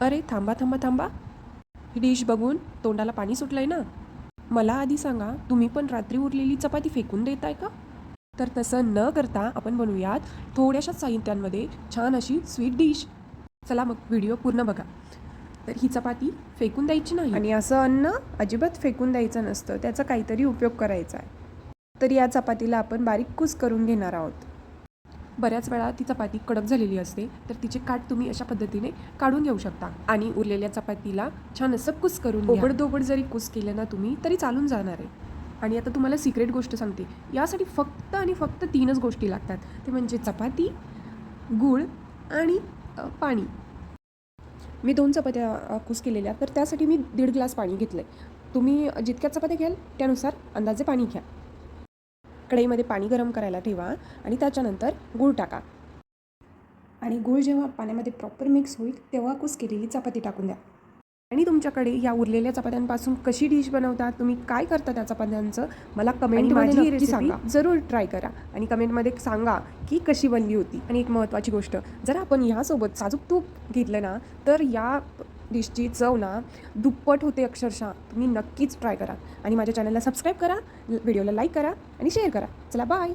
अरे थांबा थांबा थांबा, ही डिश बघून तोंडाला पाणी सुटलंय ना. मला आधी सांगा, तुम्ही पण रात्री उरलेली चपाती फेकून देताय का? तर तसं न करता आपण बनवूयात थोड्याशा साहित्यांमध्ये छान अशी स्वीट डिश. चला मग व्हिडिओ पूर्ण बघा. तर ही चपाती फेकून द्यायची नाही आणि असं अन्न अजिबात फेकून द्यायचं नसतं, त्याचा काहीतरी उपयोग करायचा आहे. तर या चपातीला आपण बारीक कूस करून घेणार आहोत. बऱ्याच वेळा ती चपाती कडक झालेली असते, तर तिचे काठ तुम्ही अशा पद्धतीने काढून घेऊ शकता आणि उरलेल्या चपातीला छान असं कुस करून ओबडधोबड जरी कुस केलं ना तुम्ही तरी चालून जाणार आहे. आणि आता तुम्हाला सिक्रेट गोष्ट सांगते, यासाठी फक्त आणि फक्त 3च गोष्टी लागतात. ते म्हणजे चपाती, गूळ आणि पाणी. मी 2 चपात्या कुस केलेल्या, तर त्यासाठी मी 1.5 ग्लास पाणी घेतलं आहे. तुम्ही जितक्या चपात्या घ्याल त्यानुसार अंदाजे पाणी घ्या. कढईमध्ये पाणी गरम करायला ठेवा आणि त्याच्यानंतर गूळ टाका. आणि गूळ जेव्हा पाण्यामध्ये प्रॉपर मिक्स होईल तेव्हा कुस केलेली चपाती टाकून द्या. आणि तुमच्याकडे या उरलेल्या चपात्यांपासून कशी डिश बनवतात, तुम्ही काय करता त्या चपात्यांचं, मला कमेंटमध्ये ही रेसिपी जरूर ट्राय करा आणि कमेंटमध्ये सांगा की कशी बनली होती. आणि एक महत्त्वाची गोष्ट, जर आपण ह्यासोबत साजूक तूप घेतलं ना तर या डिशची चव ना दुप्पट होते अक्षरशः. तुम्ही नक्कीच ट्राय करा आणि माझ्या चॅनलला सबस्क्राईब करा, व्हिडिओला लाईक करा आणि शेअर करा. चला बाय.